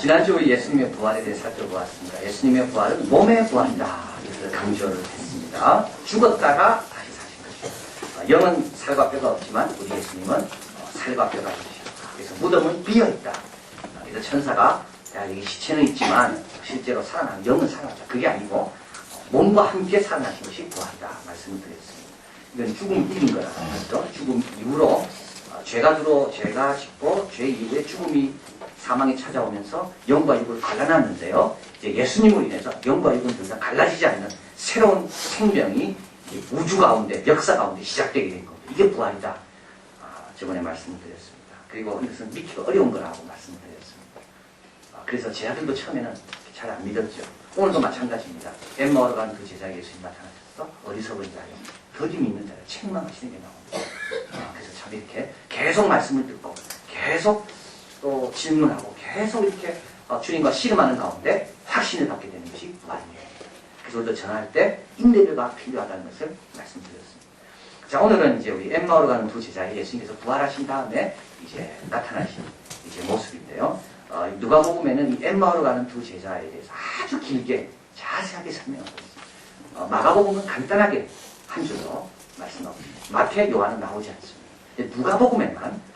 지난주 우리 예수님의 부활에 대해 살펴보았습니다. 예수님의 부활은 몸의 부활이다. 그래서 강조를 했습니다. 죽었다가 다시 사신 것이다. 영은 살과 뼈가 없지만 우리 예수님은 살과 뼈가 있으셨다. 그래서 무덤은 비어있다. 그래서 천사가 야, 여기 시체는 있지만 실제로 살아난 영은 살아났다. 그게 아니고 몸과 함께 살아나신 것이 부활이다. 말씀을 드렸습니다. 이건 죽음 이긴 거라. 그렇죠? 죽음 이후로 죄가 짓고 죄 이후에 죽음이 사망이 찾아오면서 영과 육을 갈라놨는데요. 이제 예수님으로 인해서 영과 육은 더 이상 갈라지지 않는 새로운 생명이 우주 가운데, 역사 가운데 시작되게 된 겁니다. 이게 부활이다. 저번에 말씀을 드렸습니다. 그리고 이것은 믿기가 어려운 거라고 말씀을 드렸습니다. 그래서 제 아들도 처음에는 잘 안 믿었죠. 오늘도 마찬가지입니다. 엠마오로 가는 그 제자에게 예수님 나타나셨어. 어리석은 자여, 더디 믿는 자여, 책망하시는 게 나옵니다. 그래서 참 이렇게 계속 말씀을 듣고 계속 또 질문하고 계속 이렇게 주님과 씨름하는 가운데 확신을 받게 되는 것이 부활이에요. 그래서 우리도 전할 때 인내가 필요하다는 것을 말씀드렸습니다. 자, 오늘은 이제 우리 엠마오로 가는 두 제자에 예수님께서 부활하신 다음에 이제 나타나신 이제 모습인데요. 누가복음에는 이 엠마오로 가는 두 제자에 대해서 아주 길게 자세하게 설명하고 있습니다. 마가복음은 간단하게 한 줄로 말씀하고 있습니다. 마태, 요한은 나오지 않습니다. 누가복음에만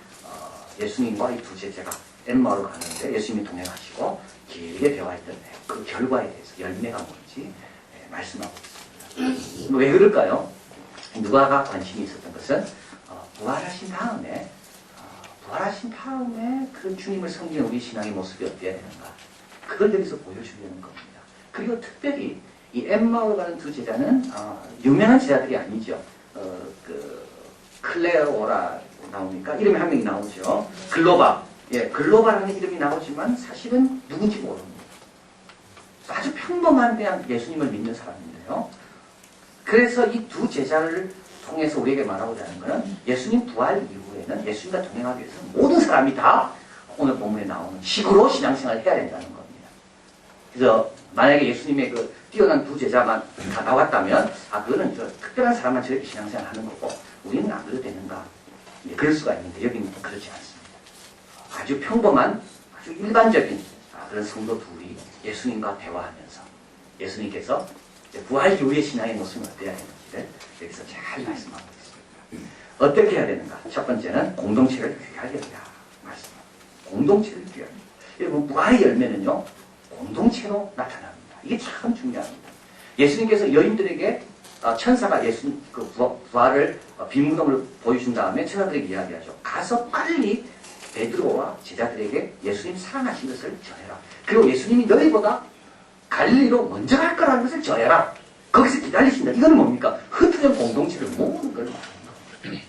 예수님과 이 두 제자가 엠마오로 가는데 예수님이 동행하시고 길게 대화했던 그 결과에 대해서 열매가 뭔지 말씀하고 있습니다. 왜 그럴까요? 누가가 관심이 있었던 것은 부활하신 다음에 그런 주님을 섬기는 우리 신앙의 모습이 어때야 되는가, 그걸 여기서 보여주려는 겁니다. 그리고 특별히 이 엠마오로 가는 두 제자는 유명한 제자들이 아니죠. 클레오라 나오니까 이름이 한 명이 나오죠. 글로바. 예, 글로바라는 이름이 나오지만 사실은 누군지 모릅니다. 아주 평범한 그냥 예수님을 믿는 사람인데요. 그래서 이 두 제자를 통해서 우리에게 말하고자 하는 것은 예수님 부활 이후에는 예수님과 동행하기 위해서 모든 사람이 다 오늘 본문에 나오는 식으로 신앙생활을 해야 된다는 겁니다. 그래서 만약에 예수님의 그 뛰어난 두 제자만 다 나왔다면 그거는 특별한 사람만 저렇게 신앙생활 하는 거고 우리는 안 그래도 되는가, 그럴 수가 있는데 여기는 그렇지 않습니다. 아주 평범한 아주 일반적인 그런 성도 둘이 예수님과 대화하면서 예수님께서 부활 이후의 신앙의 모습은 어때야 되는지를 여기서 잘 말씀하고 있습니다. 어떻게 해야 되는가? 첫 번째는 공동체를 귀하게 해야 말씀합니다. 공동체를 귀하게. 여러분, 부활의 열매는요, 공동체로 나타납니다. 이게 참 중요합니다. 예수님께서 여인들에게 천사가 예수님 그 부활을 빈무덤을 보여준 다음에 천사들에게 이야기하죠. 가서 빨리 베드로와 제자들에게 예수님 사랑하신 것을 전해라. 그리고 예수님이 너희보다 갈릴리로 먼저 갈 거라는 것을 전해라. 거기서 기다리신다. 이거는 뭡니까? 흩어진 공동체를 모으는 걸 말하는 겁니다.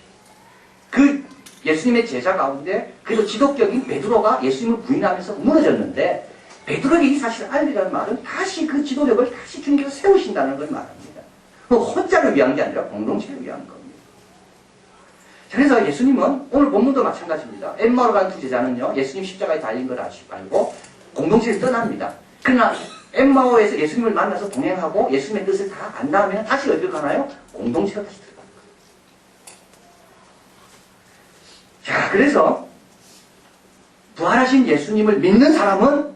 그 예수님의 제자 가운데 그래도 지독적인 베드로가 예수님을 부인하면서 무너졌는데 베드로에게 이 사실을 알리라는 말은 다시 그 지도력을 다시 주님께서 세우신다는 걸 말합니다. 혼자를 위한 게 아니라 공동체를 위한 겁니다. 그래서 예수님은 오늘 본문도 마찬가지입니다. 엠마오로 가는 두 제자는요, 예수님 십자가에 달린 걸 알고 공동체를 떠납니다. 그러나 엠마오에서 예수님을 만나서 동행하고 예수님의 뜻을 다 안 나오면 다시 어디로 가나요? 공동체로 다시 들어갑니다. 자, 그래서 부활하신 예수님을 믿는 사람은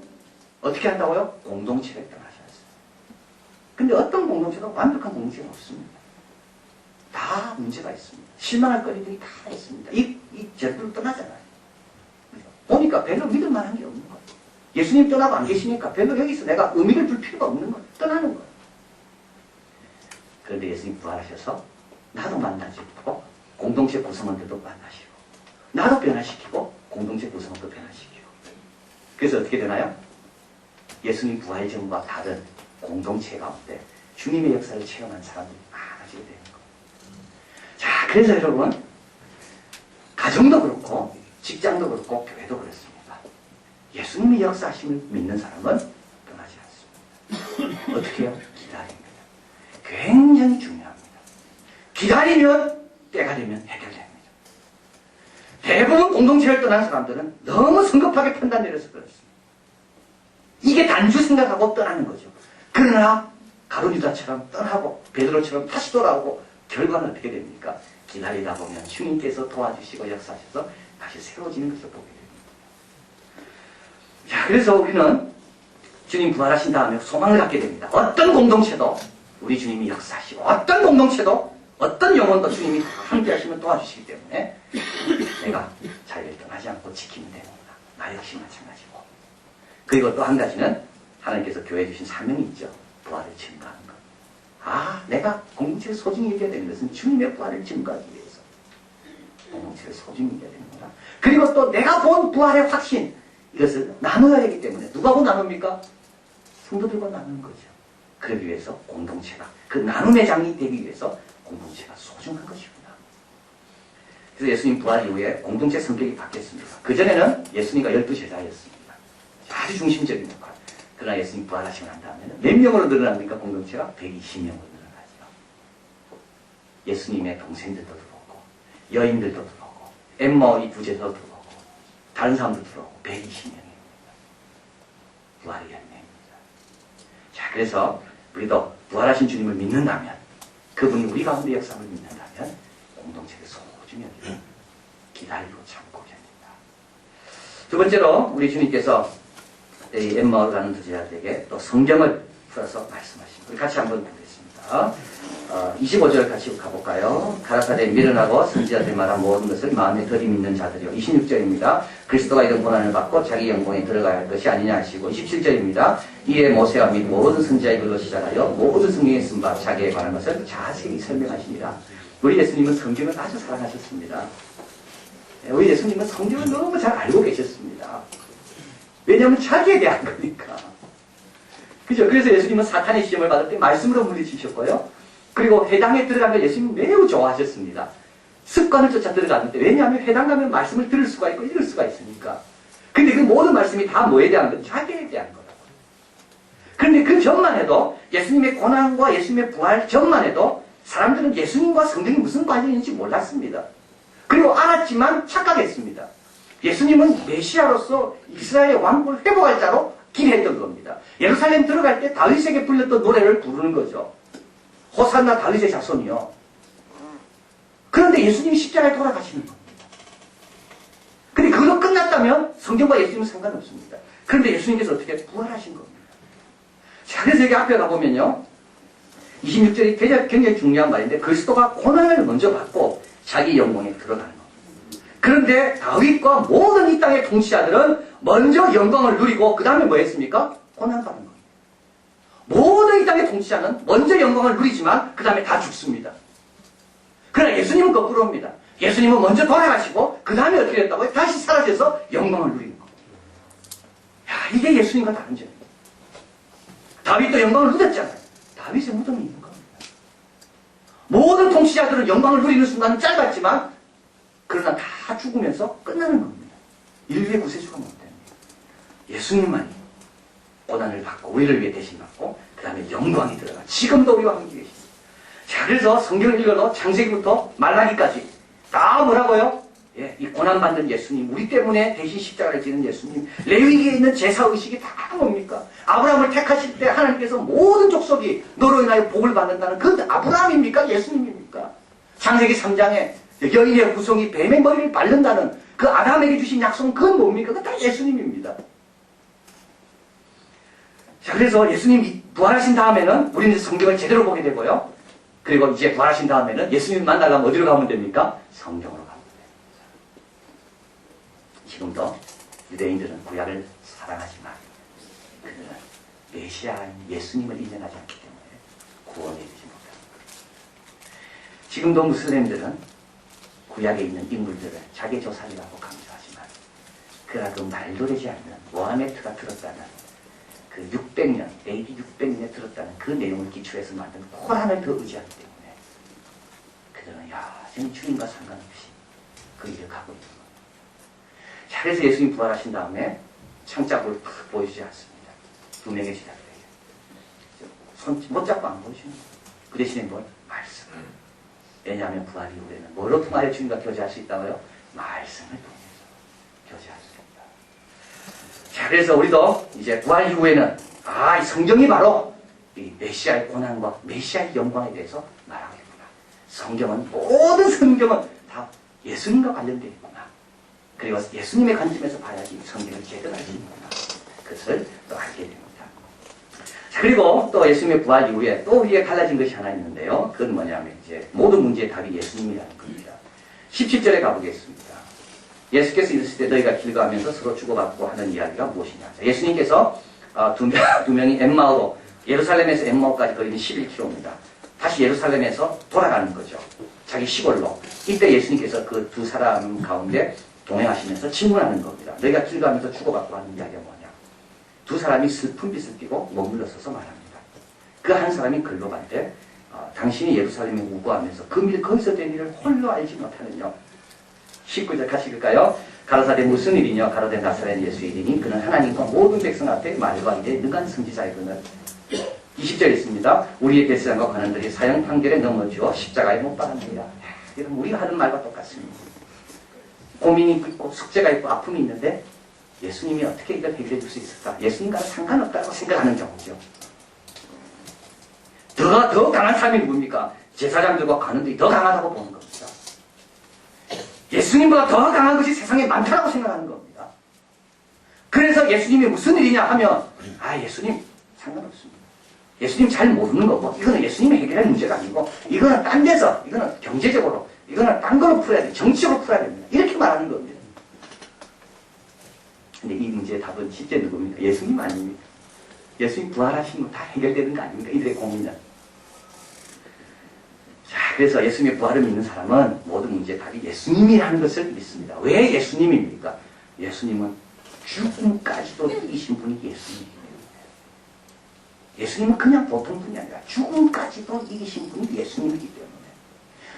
어떻게 한다고요? 공동체를 떠나지 않습니다. 근데 어떤 공동체도 완벽한 공동체가 없습니다. 다 문제가 있습니다. 실망할 거리들이 다 있습니다. 이 제자들은 떠나잖아요. 보니까 별로 믿을 만한 게 없는 거예요. 예수님 떠나고 안 계시니까 별로 여기서 내가 의미를 둘 필요가 없는 거예요. 떠나는 거예요. 그런데 예수님 부활하셔서 나도 만나시고 공동체 구성원들도 만나시고 나도 변화시키고 공동체 구성원도 변화시키고, 그래서 어떻게 되나요? 예수님 부활 전과 다른 공동체 가운데 주님의 역사를 체험한 사람들이 많아지게 되는 거예요. 자, 그래서 여러분, 가정도 그렇고 직장도 그렇고 교회도 그렇습니다. 예수님의 역사하심을 믿는 사람은 떠나지 않습니다. 어떻게 해요? 기다립니다. 굉장히 중요합니다. 기다리면 때가 되면 해결됩니다. 대부분 공동체를 떠난 사람들은 너무 성급하게 판단 내려서 그렇습니다. 이게 단주 생각하고 떠나는 거죠. 그러나 가룟유다처럼 떠나고 베드로처럼 다시 돌아오고 결과는 어떻게 됩니까? 기다리다 보면 주님께서 도와주시고 역사하셔서 다시 새로워지는 것을 보게 됩니다. 자, 자, 그래서 우리는 주님 부활하신 다음에 소망을 갖게 됩니다. 어떤 공동체도 우리 주님이 역사하시고 어떤 공동체도 어떤 영혼도 주님이 함께 하시면 도와주시기 때문에 내가 자유를 떠나지 않고 지키면 되는구나. 나 역시 마찬가지고. 그리고 또 한 가지는 하나님께서 교회에 주신 사명이 있죠. 부활을 증거하는 것. 아, 내가 공동체를 소중히 여겨야 되는 것은 주님의 부활을 증거하기 위해서 공동체를 소중히 여겨야 되는구나. 그리고 또 내가 본 부활의 확신, 이것을 나눠야 되기 때문에 누가 본 나눕니까? 성도들과 나누는 거죠. 그러기 위해서 공동체가, 그 나눔의 장이 되기 위해서 공동체가 소중한 것이구나. 그래서 예수님 부활 이후에 공동체 성격이 바뀌었습니다. 그전에는 예수님과 12제자였습니다. 아주 중심적인 역할. 그러나 예수님 부활하시고 난 다음에는 몇 명으로 늘어납니까? 공동체가 120명으로 늘어나죠. 예수님의 동생들도 들어오고 여인들도 들어오고 엠마오 이 부제도 들어오고 다른 사람도 들어오고 120명입니다. 부활의 열매입니다. 자, 그래서 우리도 부활하신 주님을 믿는다면, 그분이 우리 가운데 역사를 믿는다면 공동체를 소중히 여기고 기다리고 참고 견딘다. 두 번째로 우리 주님께서 이 엠마오로 가는 두 제자들에게 또 성경을 풀어서 말씀하십니다. 우리 같이 한번 보겠습니다. 25절 같이 가볼까요? 가라사대 미련하고 선지자들이 말한 모든 것을 마음에 들이밀는 자들이요. 26절입니다. 그리스도가 이런 고난을 받고 자기 영광에 들어가야 할 것이 아니냐 하시고, 27절입니다. 이에 모세와 및 모든 선지자의 글로 시작하여 모든 성경에 쓴 바 자기에 관한 것을 자세히 설명하십니다. 우리 예수님은 성경을 아주 사랑하셨습니다. 우리 예수님은 성경을 너무 잘 알고 계셨습니다. 왜냐하면 자기에 대한 거니까. 그죠? 그래서 예수님은 사탄의 시험을 받을 때 말씀으로 물리치셨고요. 그리고 회당에 들어가면 예수님 매우 좋아하셨습니다. 습관을 쫓아 들어갔는데, 왜냐하면 회당 가면 말씀을 들을 수가 있고 읽을 수가 있으니까. 근데 그 모든 말씀이 다 뭐에 대한 건? 자기에 대한 거라고요. 그런데 그 전만 해도, 예수님의 고난과 예수님의 부활 전만 해도 사람들은 예수님과 성경이 무슨 관련인지 몰랐습니다. 그리고 알았지만 착각했습니다. 예수님은 메시아로서 이스라엘의 왕국을 회복할 자로 기대했던 겁니다. 예루살렘 들어갈 때 다윗에게 불렸던 노래를 부르는 거죠. 호산나 다윗의 자손이요. 그런데 예수님이 십자가에 돌아가시는 겁니다. 근데 그걸로 끝났다면 성경과 예수님은 상관없습니다. 그런데 예수님께서 어떻게 부활하신 겁니다. 자, 그래서 여기 앞에 가보면요, 26절이 굉장히 중요한 말인데, 그리스도가 고난을 먼저 받고 자기 영광에 들어가는 겁니다. 그런데 다윗과 모든 이 땅의 통치자들은 먼저 영광을 누리고 그 다음에 뭐 했습니까? 고난받는 겁니다. 모든 이 땅의 통치자는 먼저 영광을 누리지만 그 다음에 다 죽습니다. 그러나 예수님은 거꾸로입니다. 예수님은 먼저 돌아가시고 그 다음에 어떻게 됐다고요? 다시 살아져서 영광을 누리는 겁니다. 야, 이게 예수님과 다른 점입니다. 다윗도 영광을 누렸잖아요. 다윗의 무덤이 있는 겁니다. 모든 통치자들은 영광을 누리는 순간은 짧았지만 그러나 다 죽으면서 끝나는 겁니다. 인류의 구세주가 못 됩니다. 예수님만이 고난을 받고 우리를 위해 대신 받고 그 다음에 영광이 들어가 지금도 우리와 함께 계십니다. 자, 그래서 성경을 읽어도 창세기부터 말라기까지 다 뭐라고요? 예, 이 고난받는 예수님, 우리 때문에 대신 십자가를 지는 예수님, 레위기에 있는 제사의식이 다 뭡니까? 아브라함을 택하실 때 하나님께서 모든 족속이 너로 인하여 복을 받는다는 그 아브라함입니까? 예수님입니까? 창세기 3장에 여인의 후손이 뱀의 머리를 밟는다는 그 아담에게 주신 약속은 그건 뭡니까? 그건 다 예수님입니다. 자, 그래서 예수님이 부활하신 다음에는 우리는 성경을 제대로 보게 되고요. 그리고 이제 부활하신 다음에는 예수님 만나려면 어디로 가면 됩니까? 성경으로 가면 됩니다. 지금도 유대인들은 구약을 사랑하지만 그들은 메시아인 예수님을 인정하지 않기 때문에 구원에 이르지 못합니다. 지금도 무슬림들은 구약에 있는 인물들을 자기 조상이라고 강조하지만 그러나 그 말도 되지 않는 모하메트가 들었다는 그 600년, AD 600년에 들었다는 그 내용을 기초해서 만든 코란을 더 의지하기 때문에 그들은 여전히 주님과 상관없이 그 일을 가고 있는 겁니다. 자, 그래서 예수님 부활하신 다음에 창자국을 팍 보여주지 않습니다. 두 명의 제자들에게 손 못 잡고 안 보여주는 거예요. 그 대신에 뭘? 말씀. 왜냐하면 부활 이후에는 뭘로 통하여 주님과 교제할 수 있다고요? 말씀을 통해서 교제할 수 있다. 자, 그래서 우리도 이제 부활 이후에는 이 성경이 바로 이 메시아의 고난과 메시아의 영광에 대해서 말하겠구나. 성경은, 모든 성경은 다 예수님과 관련되어 있구나. 그리고 예수님의 관점에서 봐야지 성경을 제대로 알 수 있구나. 그것을 또 알게 됩니다. 자, 그리고 또 예수님의 부활 이후에 또 우리에게 달라진 것이 하나 있는데요. 그건 뭐냐면 이제 모든 문제의 답이 예수님이라는 겁니다. 17절에 가보겠습니다. 예수께서 이르실 때 너희가 길 가면서 서로 주고받고 하는 이야기가 무엇이냐. 자, 예수님께서 두 명이 엠마오로 예루살렘에서 엠마오까지 거리는 11km입니다. 다시 예루살렘에서 돌아가는 거죠. 자기 시골로. 이때 예수님께서 그 두 사람 가운데 동행하시면서 질문하는 겁니다. 너희가 길 가면서 주고받고 하는 이야기가 뭐냐. 두 사람이 슬픈 빛을 띠고 머물러 서서 말합니다. 그 한 사람이 글로반데 당신이 예루살렘에 우고하면서 그 일 거기서 된 일을 홀로 알지 못하느냐. 19절 같이 읽을까요? 가로사대 무슨 일이냐. 가로되 나사렛 예수의 일이니 그는 하나님과 모든 백성 앞에 말과 일에 능한 선지자이거늘. 20절 있습니다. 우리의 대세장과 관원들이 사형 판결에 넘어지어 십자가에 못 박았느니라. 여러분 우리가 하는 말과 똑같습니다. 고민이 있고 숙제가 있고 아픔이 있는데 예수님이 어떻게 이걸 해결해 줄 수 있을까? 예수님과는 상관없다고 생각하는 경우죠. 더 강한 사람이 누굽니까? 제사장들과 관원들이 더 강하다고 보는 겁니다. 예수님보다 더 강한 것이 세상에 많다고 생각하는 겁니다. 그래서 예수님이 무슨 일이냐 하면 예수님 상관없습니다. 예수님 잘 모르는 거고 이거는 예수님이 해결할 문제가 아니고 이거는 딴 데서 이거는 경제적으로 이거는 딴 걸로 풀어야 돼. 정치적으로 풀어야 됩니다. 이렇게 말하는 겁니다. 근데 이 문제의 답은 실제 누굽니까? 예수님 아닙니까? 예수님 부활하시면 다 해결되는 거 아닙니까? 이들의 고민은. 자, 그래서 예수님의 부활을 믿는 사람은 모든 문제의 답이 예수님이라는 것을 믿습니다. 왜 예수님입니까? 예수님은 죽음까지도 이기신 분이 예수님이기 때문에. 예수님은 그냥 보통 분이 아니라 죽음까지도 이기신 분이 예수님이기 때문에.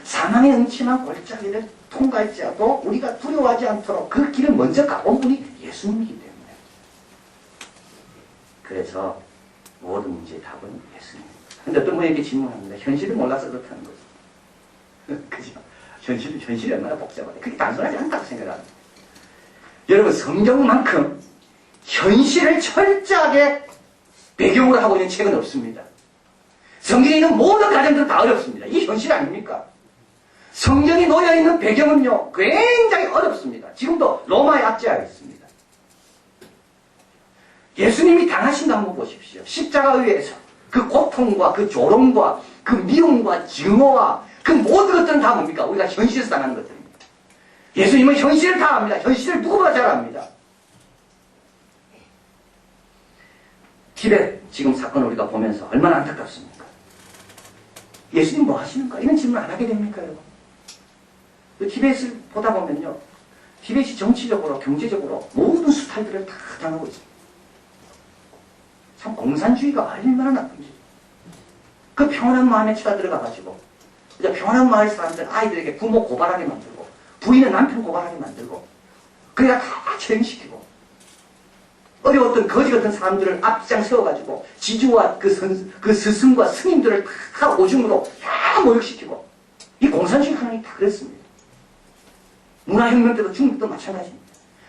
사망의 음침한 골짜기를 통과할지라도 우리가 두려워하지 않도록 그 길을 먼저 가본 분이 예수님이기 때문에. 그래서 모든 문제의 답은 예수님입니다. 근데 어떤 분에게 질문합니다. 현실을 몰라서 그렇다는 거죠. 그죠? 현실이 얼마나 복잡하네. 그게 단순하지 않다고 생각합니다. 여러분, 성경만큼 현실을 철저하게 배경으로 하고 있는 책은 없습니다. 성경에 있는 모든 가정들은 다 어렵습니다. 이 현실 아닙니까? 성경이 놓여있는 배경은요, 굉장히 어렵습니다. 지금도 로마에 압제하고 있습니다. 예수님이 당하신 거 한번 보십시오. 십자가 위에서 그 고통과 그 조롱과 그 미움과 증오와 그 모든 것들은 다 뭡니까? 우리가 현실에서 당하는 것들입니다. 예수님은 현실을 다 압니다. 현실을 누구보다 잘 압니다. 티벳 지금 사건을 우리가 보면서 얼마나 안타깝습니까? 예수님 뭐 하시는가? 이런 질문 안 하게 됩니까, 여러분? 그 티벳을 보다 보면요, 티벳이 정치적으로, 경제적으로 모든 수탈들을 다 당하고 있습니다. 참 공산주의가 얼마나 나쁜지. 그 평안한 마음에 치닫들어가가지고 이제 평안한 마을 사람들 아이들에게 부모 고발하게 만들고 부인은 남편 고발하게 만들고 그래야 다 처형시키고 어려웠던 거지 같은 사람들을 앞장 세워가지고 지주와 그 스승과 스님들을 다 오줌으로 다 모욕시키고 이 공산주의 하나님이 다 그랬습니다. 문화혁명 때도 중국도 마찬가지입니다.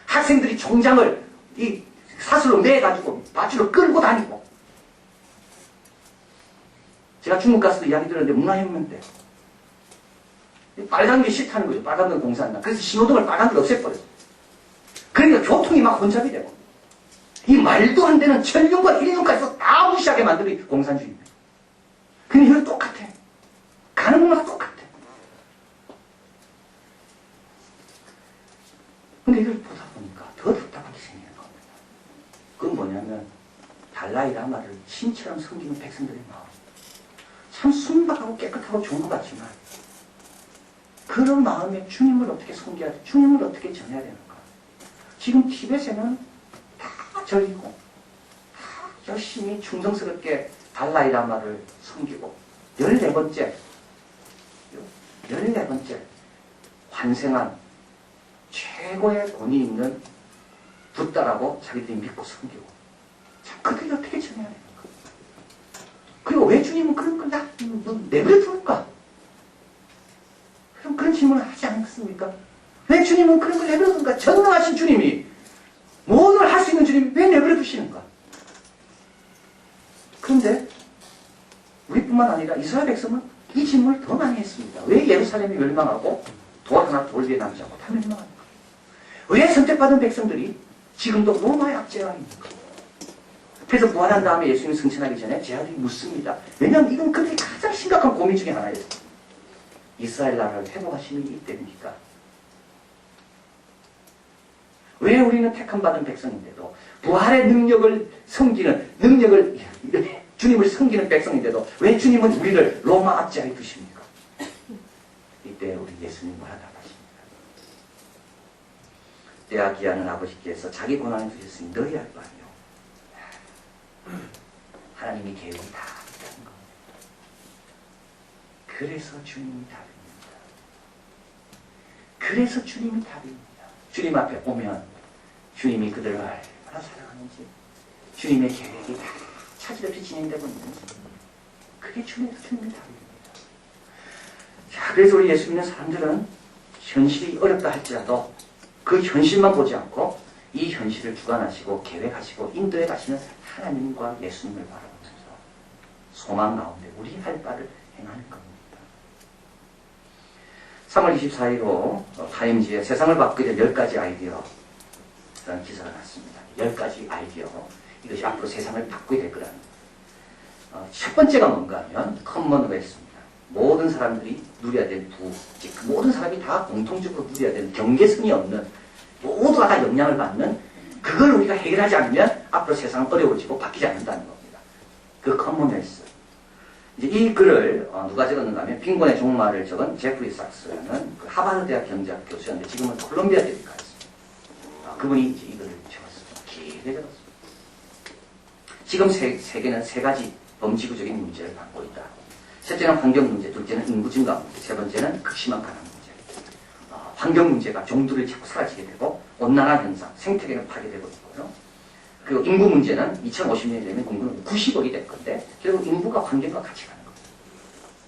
학생들이 총장을 이 사슬로 매가지고 밧줄로 끌고 다니고 제가 중국 가서도 이야기 들었는데 문화혁명 때 빨간 게 싫다는 거죠. 빨간 건 공산당. 그래서 신호등을 빨간 걸 없애버렸어요. 그러니까 교통이 막 혼잡이 되고 이 말도 안 되는 천륜과 일륜까지도 다 무시하게 만드는 공산주의입니다. 근데 이건 똑같아. 가는 곳마다 똑같아. 근데 이걸 보다 보니까 더 답답한 게 생기는 겁니다. 그건 뭐냐면 달라이 라마를 신처럼 섬기는 백성들의 마음. 참 순박하고 깨끗하고 좋은 것 같지만 그런 마음에 주님을 어떻게 섬겨야 돼? 주님을 어떻게 전해야 되는가? 지금 티벳에는 다 절이고 다 열심히 충성스럽게 달라이 라마를 섬기고 14번째 환생한 최고의 권위 있는 붓다라고 자기들이 믿고 섬기고 참 그들이 어떻게 전해야 되는가? 그리고 왜 주님은 그런 걸 내버려 두는가? 그럼 그런 질문을 하지 않겠습니까? 왜 주님은 그런 걸 내버려 두는가? 전능하신 주님이 모든 걸 할 수 있는 주님이 왜 내버려 두시는가? 그런데 우리뿐만 아니라 이스라엘 백성은 이 질문을 더 많이 했습니다. 왜 예루살렘이 멸망하고 돌 하나 돌 위에 남지 않고 다 멸망합니까? 왜 선택받은 백성들이 지금도 로마의 압제가 있는가? 그래서 부활한 다음에 예수님이 승천하기 전에 제 아들이 묻습니다. 왜냐하면 이건 그들이 가장 심각한 고민 중에 하나예요. 이스라엘 나라를 회복하시는 이 때입니까? 왜 우리는 택함받은 백성인데도 부활의 능력을 주님을 섬기는 백성인데도 왜 주님은 우리를 로마 압제하에 두십니까? 이때 우리 예수님 뭐라 답하십니까? 때와 기한은 아버지께서 자기 고난을 주셨으니 너희 할 바 아니요. 하나님이 계획이 다 있다는 겁니다. 그래서 주님이 답입니다. 그래서 주님이 답입니다. 주님 앞에 오면 주님이 그들을 얼마나 사랑하는지, 주님의 계획이 다 차질없이 진행되고 있는지, 그게 주님의 답입니다. 자, 그래서 우리 예수 믿는 사람들은 현실이 어렵다 할지라도 그 현실만 보지 않고 이 현실을 주관하시고 계획하시고 인도해 가시는 하나님과 예수님을 바라보면서 소망 가운데 우리 할 바를 행하는 겁니다. 3월 24일로 타임지에 세상을 바꾸려 10가지 아이디어 라는 기사가 났습니다. 10가지 아이디어. 이것이 앞으로 세상을 바꾸게 될 거라는 첫 번째가 뭔가 하면 커먼웰스입니다. 모든 사람들이 누려야 될 부, 즉 모든 사람이 다 공통적으로 누려야 되는 경계선이 없는, 모두가 다 영향을 받는, 그걸 우리가 해결하지 않으면 앞으로 세상은 어려워지고 바뀌지 않는다는 겁니다. 그 커먼웰스. 이제 이 글을 누가 적었는가 하면 빈곤의 종말을 적은 제프리 sak스라는 그 하버드 대학 경제학 교수였는데 지금은 콜롬비아 대학에 가 있습니다. 그분이 이제 이 글을 적었습니다. 길게 적었습니다. 지금 세계는 3가지 범지구적인 문제를 갖고 있다. 첫째는 환경 문제, 둘째는 인구 증가 문제, 세 번째는 극심한 가난 문제. 환경 문제가 종들이 자꾸 사라지게 되고 온난화 현상, 생태계가 파괴되고 있고요. 그리고 인구 문제는 2050년이 되면 인구는 90억이 될 건데 결국 인구가 환경과 같이 가는 겁니다.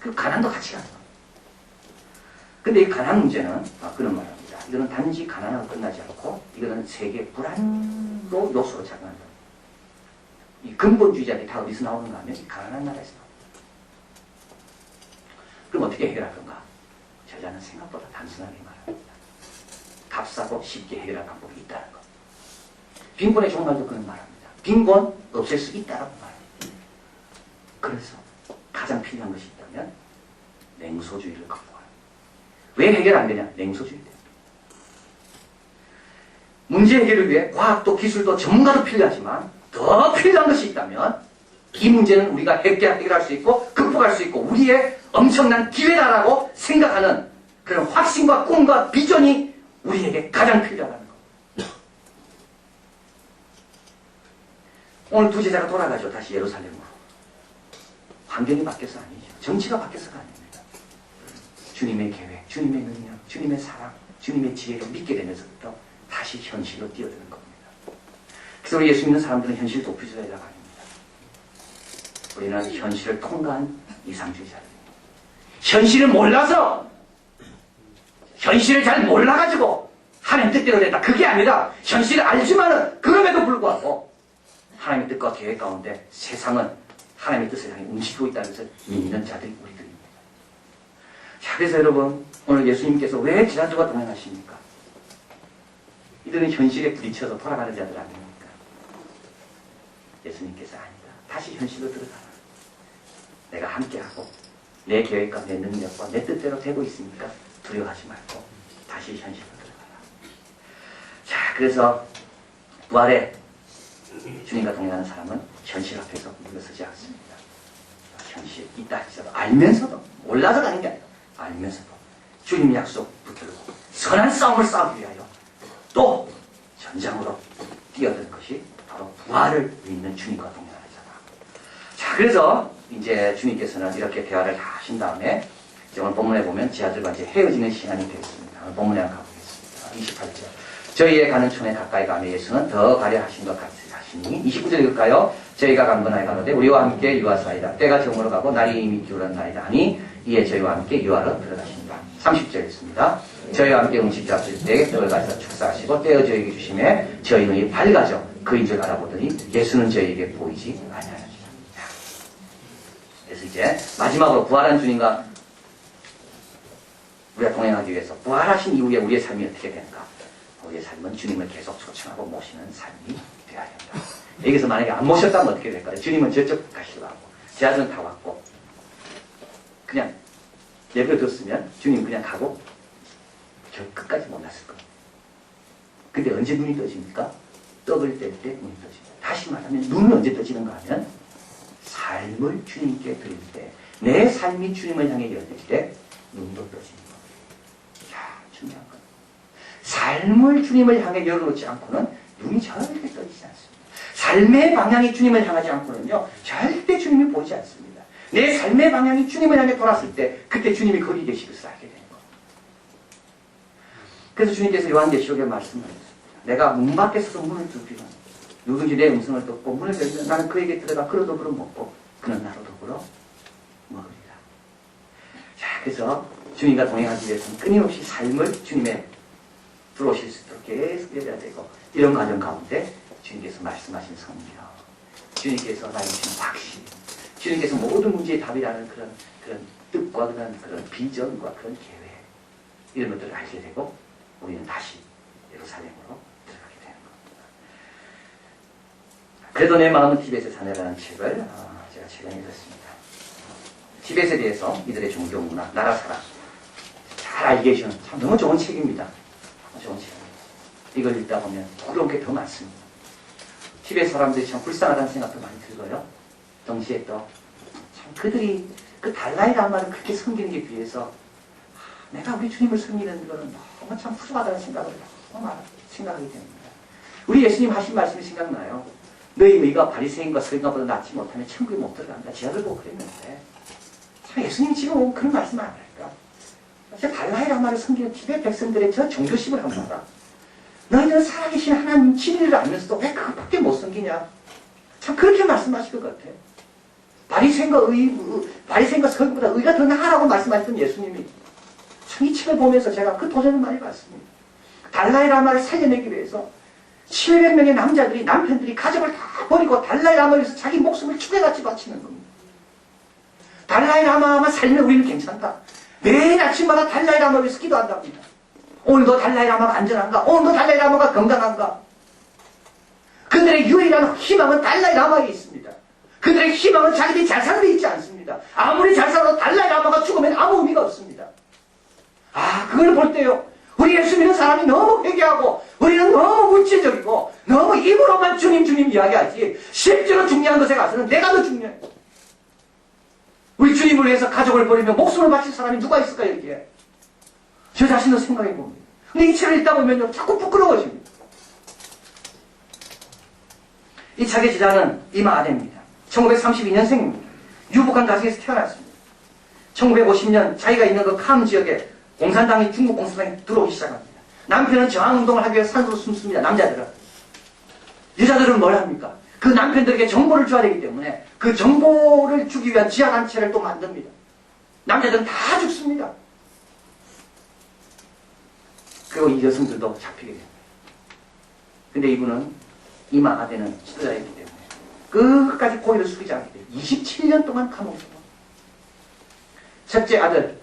그리고 가난도 같이 가는 겁니다. 근데 이 가난 문제는 그런 말입니다. 이거는 단지 가난하고 끝나지 않고 이거는 세계 불안도 요소로 작용한다. 이 근본주의자들이 다 어디서 나오는가 하면 이 가난한 나라에서 나옵니다. 그럼 어떻게 해결할 건가? 저자는 생각보다 단순하게 말합니다. 값싸고 쉽게 해결할 방법이 있다는 것. 빈곤의 종말도 그런 말합니다. 빈곤 없앨 수 있다라고 말합니다. 그래서 가장 필요한 것이 있다면 냉소주의를 극복하는 거예요. 왜 해결 안 되냐? 냉소주의 때문에. 문제 해결을 위해 과학도 기술도 전문가도 필요하지만 더 필요한 것이 있다면 이 문제는 우리가 해결할 수 있고 극복할 수 있고 우리의 엄청난 기회다라고 생각하는 그런 확신과 꿈과 비전이 우리에게 가장 필요하다는 겁니다. 오늘 두 제자가 돌아가죠. 다시 예루살렘으로. 환경이 바뀌어서 아니죠. 정치가 바뀌어서가 아닙니다. 주님의 계획, 주님의 능력, 주님의 사랑, 주님의 지혜를 믿게 되면서부터 다시 현실로 뛰어드는 겁니다. 그래서 우리 예수 믿는 사람들은 현실 도피주의자가 아닙니다. 우리는 현실을 통과한 이상주의자들입니다. 현실을 몰라서, 현실을 잘 몰라가지고 하나님 뜻대로 됐다. 그게 아니라 현실을 알지만은 그럼에도 불구하고 하나님의 뜻과 계획 가운데 세상은 하나님의 뜻을 향해 움직이고 있다는 것을 믿는 자들이 우리들입니다. 자, 그래서 여러분 오늘 예수님께서 왜 제자들과 동행하십니까? 이들은 현실에 부딪혀서 돌아가는 자들 아닙니까? 예수님께서 아니다. 다시 현실로 들어가라. 내가 함께하고 내 계획과 내 능력과 내 뜻대로 되고 있으니까 두려워하지 말고 다시 현실로 들어가라. 자, 그래서 부활에 주님과 동행하는 사람은 현실 앞에서 물러서지 않습니다. 현실 있다 할지라도 알면서도 몰라서 가는 게 아니라 알면서도 주님 약속 붙들고 선한 싸움을 싸우기 위하여 또 전장으로 뛰어드는 것이 바로 부활을 믿는 주님과 동행하는 자다. 자, 그래서 이제 주님께서는 이렇게 대화를 다 하신 다음에 이제 오늘 본문에 보면 제자들과 이제 헤어지는 시간이 되겠습니다. 오늘 본문에 한번 가보겠습니다. 28절. 저희의 가는 촌에 가까이 가며 예수는 더 가려 하신 것 같으시니 29절 읽을까요? 저희가 강건하게 가로되 우리와 함께 유하사이다. 때가 저물어 가고 날이 이미 기울었나이다 하니 이에 저희와 함께 유하러 들어가신다. 30절 읽습니다. 저희와 함께 음식 잡수실 때에 떡을 가져서 축사하시고 떼어 저희에게 주심에 저희 눈이 밝아져 그인 줄 알아보더니 예수는 저희에게 보이지 아니하였습니다. 그래서 이제 마지막으로 부활한 주님과 우리가 동행하기 위해서 부활하신 이후에 우리의 삶이 어떻게 되는가? 우리의 삶은 주님을 계속 초청하고 모시는 삶이 되어야 된다. 여기서 만약에 안 모셨다면 어떻게 될까요? 주님은 저쪽 가시려고 하고 제 아들은 다 왔고 그냥 내버려뒀으면 주님 그냥 가고 저 끝까지 못 났을 거예요. 근데 언제 눈이 떠집니까? 떡을 뗄 때 눈이 떠집니다. 다시 말하면 눈은 언제 떠지는가 하면 삶을 주님께 드릴 때, 내 삶이 주님을 향해 열릴 때 눈도 떠지는 겁니다. 야, 중요한 건 삶을 주님을 향해 열어놓지 않고는 눈이 절대 떠지지 않습니다. 삶의 방향이 주님을 향하지 않고는요 절대 주님이 보이지 않습니다. 내 삶의 방향이 주님을 향해 돌았을 때 그때 주님이 거기 계시고 알게 되는 겁니다. 그래서 주님께서 요한계시록에 말씀하셨습니다. 내가 문 밖에 서서 문을 두드리면 누구든지 내 음성을 듣고 문을 열면 나는 그에게 들어가 그로 더불어 먹고 그는 나로 더불어 먹으리라. 자, 그래서 주님과 동행하기 위해서는 끊임없이 삶을 주님의 들어오실 수 있도록 계속 열어야 되고, 이런 과정 가운데 주님께서 말씀하신 성령, 주님께서 나에게 주신 확신, 주님께서 모든 문제의 답이라는 그런 뜻과 그런 비전과 그런 계획, 이런 것들을 알게 되고 우리는 다시 예루살렘으로 들어가게 되는 겁니다. 그래도 내 마음은 티벳에 사네라는 책을 제가 최근에 읽었습니다. 티벳에 대해서 이들의 종교문화, 나라 사랑 잘 알게 해주는 참 너무 좋은 책입니다. 좋은 책입니다. 이걸 읽다 보면 부러운 게 더 많습니다. 티벳 사람들이 참 불쌍하다는 생각도 많이 들고요. 동시에 또 참 그들이 그 달라이 라마를 그렇게 섬기는 게 비해서 내가 우리 주님을 섬기는 것은 너무 참 부족하다는 생각을 너무 생각하게 됩니다. 우리 예수님 하신 말씀이 생각나요. 너희 의가 바리새인과 서기관보다 낫지 못하면 천국에 못 들어간다. 제자들 보고 그랬는데 참 예수님 지금 그런 말씀 안 할까? 저 달라이 라마를 섬기는 티벳 백성들의 저 종교심을 한번 봐라. 너희들은 살아계신 하나님 진리를 알면서도 왜 그것밖에 못 섬기냐? 참 그렇게 말씀하실 것 같아. 바리새인과 서기관보다 의가 더 나으라고 말씀하셨던 예수님이 참 이 책을 보면서 제가 그 도전을 많이 받습니다. 달라이 라마를 살려내기 위해서 700명의 남편들이 가족을 다 버리고 달라이 라마를 위해서 자기 목숨을 축에같이 바치는 겁니다. 달라이 라마만 살면 우리는 괜찮다. 매일 아침마다 달라이 라마를 위해서 기도한답니다. 오늘도 달라이 라마가 안전한가? 오늘도 달라이 라마가 건강한가? 그들의 유일한 희망은 달라이 라마에 있습니다. 그들의 희망은 자기들이 잘 사는 데 있지 않습니다. 아무리 잘 살아도 달라이 라마가 죽으면 아무 의미가 없습니다. 그걸 볼 때요, 우리 예수 믿는 사람이 너무 회개하고 우리는 너무 물질적이고 너무 입으로만 주님 이야기하지 실제로 중요한 것에 가서는 내가 더 중요해. 우리 주님을 위해서 가족을 버리며 목숨을 바칠 사람이 누가 있을까요? 이렇게 저 자신도 생각해 봅니다. 근데 이 책을 읽다 보면요 자꾸 부끄러워집니다. 이 책의 저자는 이마아데입니다. 1932년생입니다. 유복한 가정에서 태어났습니다. 1950년 자기가 있는 그 캄 지역에 공산당이, 중국 공산당이 들어오기 시작합니다. 남편은 저항운동을 하기 위해 산으로 숨습니다. 남자들은. 여자들은 뭘 합니까? 그 남편들에게 정보를 줘야 되기 때문에 그 정보를 주기 위한 지하단체를 또 만듭니다. 남자들은 다 죽습니다. 그리고 이 여성들도 잡히게 됩니다. 근데 이분은 이마아데는 지도자이기 때문에 끝까지 고개를 숙이지 않게 돼요. 27년 동안 감옥에서 첫째 아들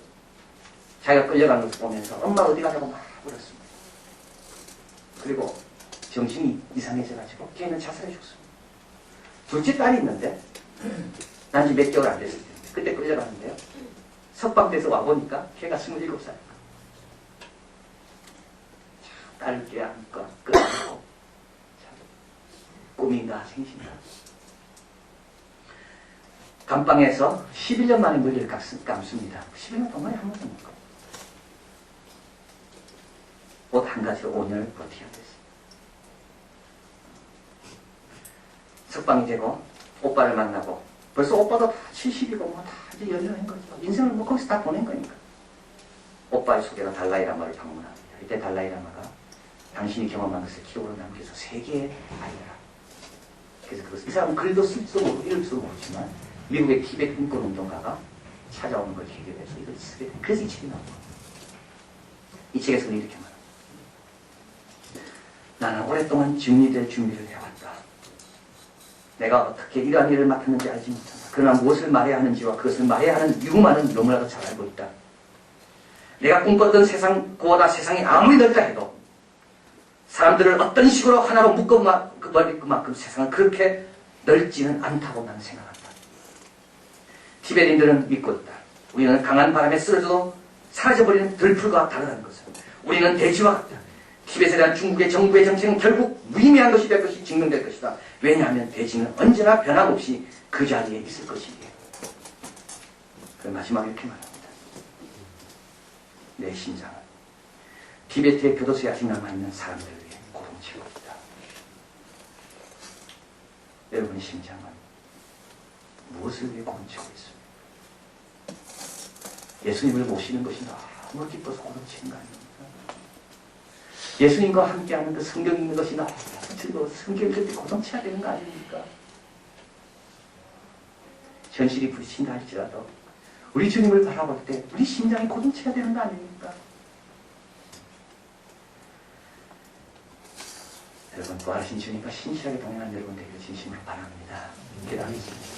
자기가 끌려간 것을 보면서 엄마 어디 가냐고 막 울었습니다. 그리고 정신이 이상해져가지고 걔는 자살해 죽습니다. 둘째 딸이 있는데 난지 몇 개월 안 됐을 텐데 그때 끌려갔는데요. 석방돼서 와보니까 걔가 27살. 딸을 껴안고 끌어안고 꿈인가 생신가. 감방에서 11년 만에 머리를 감습니다. 11년 동안에 한 번도 못 감고 옷 한 가지로 5년을 버텨야 됐습니다. 석방이 되고 오빠를 만나고 벌써 오빠도 다 70이고 뭐 다 이제 연령인 거죠. 인생을 뭐 거기서 다 보낸 거니까. 오빠의 소개로 달라이 라마를 방문합니다. 이때 달라이 라마가 당신이 경험한 것을 기록으로 남겨서 세계에 알려라. 그래서 그것을 이 사람은 글도 쓸 줄 모르고 읽을 줄 모르지만 미국의 티벳 인권운동가가 찾아오는 걸 계기로 해서 이걸 쓰게 된. 그래서 이 책이 나온 겁니다. 이 책에서는 이렇게 말합니다. 나는 오랫동안 증리될 준비를 해왔다. 내가 어떻게 이러한 일을 맡았는지 알지 못한다. 그러나 무엇을 말해야 하는지와 그것을 말해야 하는 이유만은 너무나도 잘 알고 있다. 내가 꿈꿨던 세상, 구하다 세상이 아무리 넓다 해도 사람들을 어떤 식으로 하나로 묶어버릴 것만큼 세상은 그렇게 넓지는 않다고 나는 생각한다. 티베트인들은 믿고 있다. 우리는 강한 바람에 쓰러져도 사라져버리는 들풀과 다르다는 것을. 우리는 대지와 같다. 티베트에 대한 중국의 정부의 정책은 결국 무의미한 것이 될 것이 증명될 것이다. 왜냐하면 대지는 언제나 변함없이 그 자리에 있을 것이기에. 그 마지막에 이렇게 말합니다. 내 심장은 티베트의 교도소에 아직 남아있는 사람들을 위해 고동치고 있다. 여러분의 심장은 무엇을 위해 고동치고 있습니까? 예수님을 모시는 것이 너무 기뻐서 고동치는 거 아닙니까? 예수님과 함께하는 그 성경 읽는 것이 너무 즐거워서 성경 읽을 때 고동쳐야 되는 거 아닙니까? 현실이 부딪힌다 할지라도 우리 주님을 바라볼 때 우리 심장이 고동쳐야 되는 거 아닙니까? 여러분, 부활하신 주님과 신실하게 동행하는 여러분 되기를 진심으로 바랍니다. 기도하겠습니다.